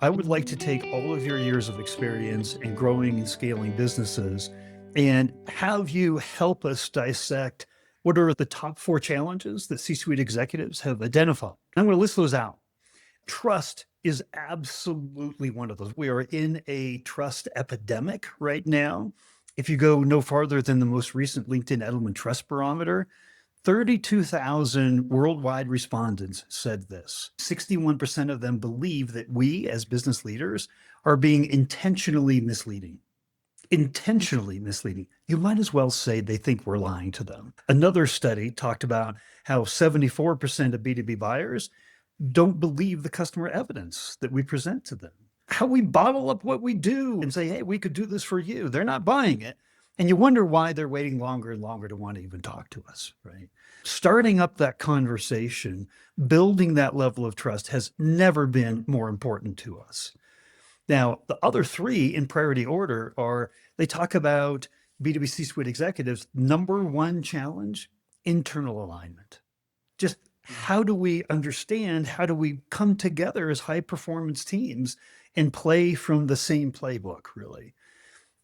I would like to take all of your years of experience in growing and scaling businesses and have you help us dissect what are the top four challenges that C suite executives have identified. I'm going to list those out. Trust is absolutely one of those. We are in a trust epidemic right now. If you go no farther than the most recent LinkedIn Edelman Trust Barometer, 32,000 worldwide respondents said this. 61% of them believe that we as business leaders are being intentionally misleading. Intentionally misleading. You might as well say they think we're lying to them. Another study talked about how 74% of B2B buyers don't believe the customer evidence that we present to them. How we bottle up what we do and say, hey, we could do this for you. They're not buying it. And you wonder why they're waiting longer and longer to want to even talk to us, right? Starting up that conversation, building that level of trust has never been more important to us. Now, the other three in priority order are they talk about B2B C-suite executives. Number one challenge, internal alignment. Just how do we understand, how do we come together as high performance teams and play from the same playbook, really?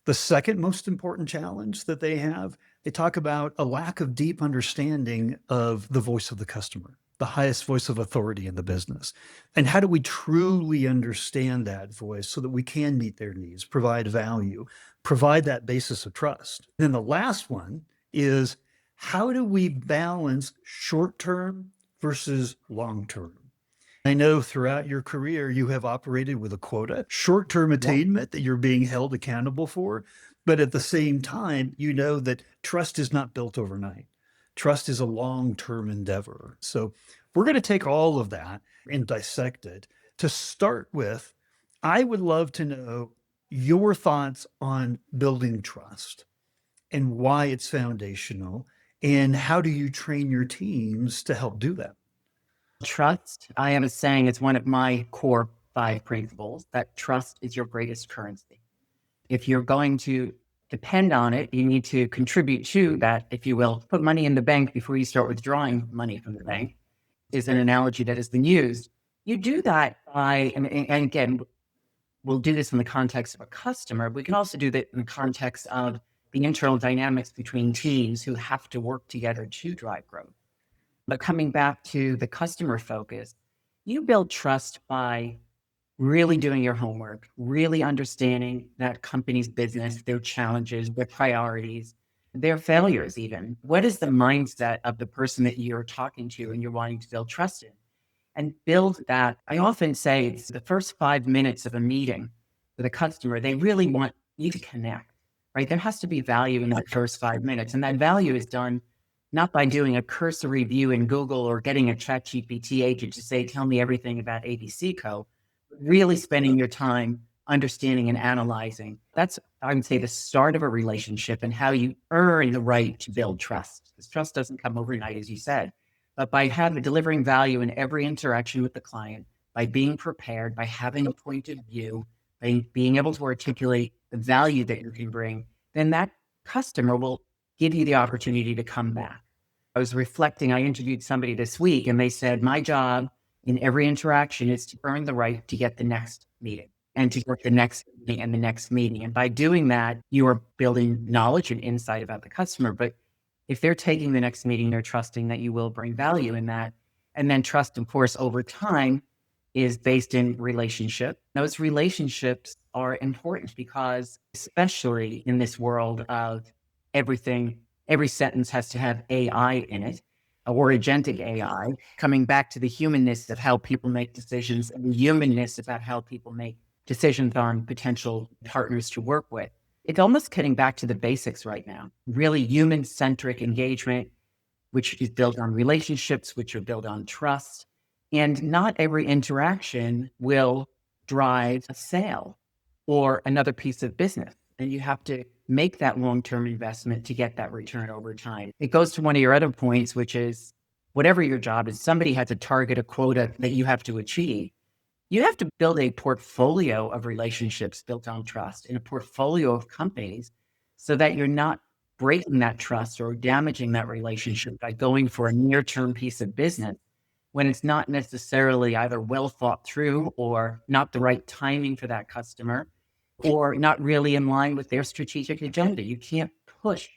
The second most important challenge that they talk about a lack of deep understanding of the voice of the customer, the highest voice of authority in the business. And how do we truly understand that voice so that we can meet their needs, provide value, provide that basis of trust? Then the last one is how do we balance short term versus long term? I know throughout your career, you have operated with a quota, short term attainment that you're being held accountable for. But at the same time, you know that trust is not built overnight. Trust is a long term endeavor. So we're going to take all of that and dissect it. To start with, I would love to know your thoughts on building trust and why it's foundational. And how do you train your teams to help do that? Trust, I am saying, it's one of my core 5 principles that trust is your greatest currency. If you're going to depend on it, you need to contribute to that, if you will. Put money in the bank before you start withdrawing money from the bank is an analogy that has been used. You do that by, and again, we'll do this in the context of a customer. We can also do that in the context of the internal dynamics between teams who have to work together to drive growth. But coming back to the customer focus, you build trust by really doing your homework, really understanding that company's business, their challenges, their priorities, their failures even. What is the mindset of the person that you're talking to and you're wanting to build trust in? And build that. I often say it's the first 5 minutes of a meeting with a customer, they really want you to connect, right? There has to be value in that first 5 minutes. And that value is done not by doing a cursory view in Google or getting a ChatGPT agent to say, tell me everything about ABC Co. Really spending your time understanding and analyzing. That's, I would say, the start of a relationship and how you earn the right to build trust. Because trust doesn't come overnight, as you said, but by delivering value in every interaction with the client, by being prepared, by having a point of view, by being able to articulate the value that you can bring, then that customer will give you the opportunity to come back. I was reflecting, I interviewed somebody this week and they said, my job in every interaction is to earn the right to get the next meeting and to get the next meeting and the next meeting. And by doing that, you are building knowledge and insight about the customer. But if they're taking the next meeting, they're trusting that you will bring value in that. And then trust, of course, over time is based in relationship. Those relationships are important because, especially in this world of everything, every sentence has to have AI in it or agentic AI, coming back to the humanness of how people make decisions and the humanness about how people make decisions on potential partners to work with. It's almost getting back to the basics right now, really human-centric engagement, which is built on relationships, which are built on trust. And not every interaction will drive a sale or another piece of business. And you have to make that long-term investment to get that return over time. It goes to one of your other points, which is whatever your job is, somebody has a target, a quota that you have to achieve. You have to build a portfolio of relationships built on trust and a portfolio of companies so that you're not breaking that trust or damaging that relationship by going for a near-term piece of business when it's not necessarily either well thought through or not the right timing for that customer or not really in line with their strategic agenda. You can't push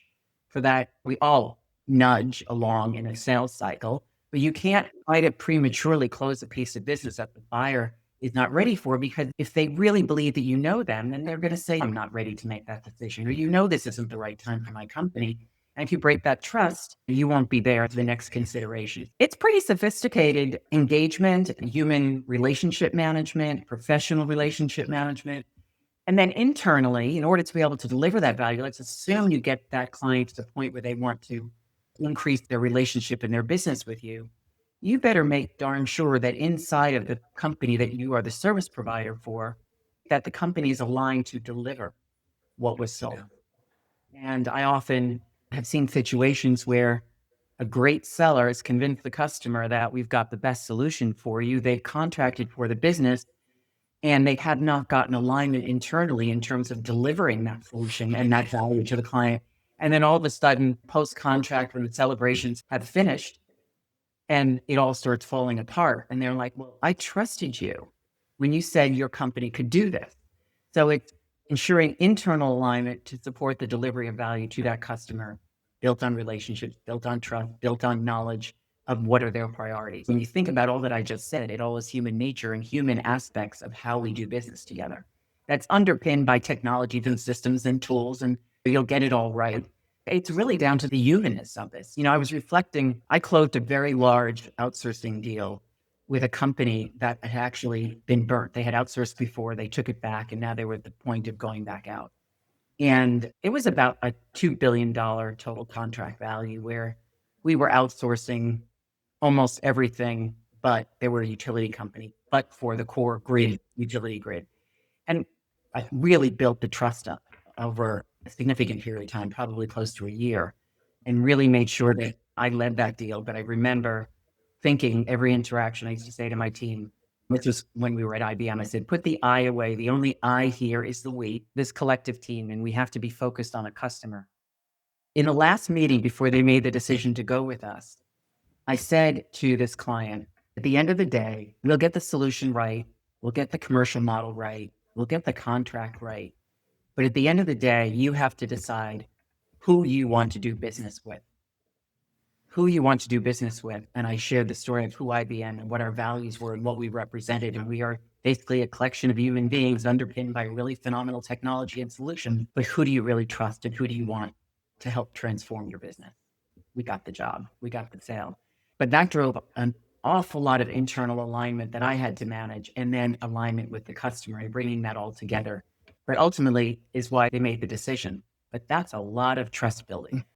for that. We all nudge along in a sales cycle, but you can't try to prematurely close a piece of business that the buyer is not ready for, because if they really believe that you know them, then they're going to say, I'm not ready to make that decision, or this isn't the right time for my company. And if you break that trust, you won't be there for the next consideration. It's pretty sophisticated engagement, human relationship management, professional relationship management. And then internally, in order to be able to deliver that value, let's assume you get that client to the point where they want to increase their relationship and their business with you. You better make darn sure that inside of the company that you are the service provider for, that the company is aligned to deliver what was sold. And I often have seen situations where a great seller has convinced the customer that we've got the best solution for you. They've contracted for the business and they have not gotten alignment internally in terms of delivering that solution and that value to the client. And then all of a sudden, post-contract, when the celebrations have finished and it all starts falling apart. And they're like, well, I trusted you when you said your company could do this. So it's ensuring internal alignment to support the delivery of value to that customer, built on relationships, built on trust, built on knowledge of what are their priorities. When you think about all that I just said, it all is human nature and human aspects of how we do business together. That's underpinned by technologies and systems and tools, and you'll get it all right. It's really down to the humanness of this. I was reflecting, I closed a very large outsourcing deal with a company that had actually been burnt. They had outsourced before, they took it back, and now they were at the point of going back out. And it was about a $2 billion total contract value where we were outsourcing almost everything, but they were a utility company, but for the core grid, utility grid. And I really built the trust up over a significant period of time, probably close to a year, and really made sure that I led that deal. But I remember thinking every interaction, I used to say to my team, this was when we were at IBM, I said, put the I away. The only I here is the we, this collective team, and we have to be focused on a customer. In the last meeting before they made the decision to go with us, I said to this client, at the end of the day, we'll get the solution right. We'll get the commercial model right. We'll get the contract right. But at the end of the day, you have to decide who you want to do business with. And I shared the story of who IBM and what our values were and what we represented. And we are basically a collection of human beings underpinned by really phenomenal technology and solutions. But who do you really trust and who do you want to help transform your business? We got the job. We got the sale. But that drove an awful lot of internal alignment that I had to manage, and then alignment with the customer and bringing that all together. But ultimately is why they made the decision. But that's a lot of trust building.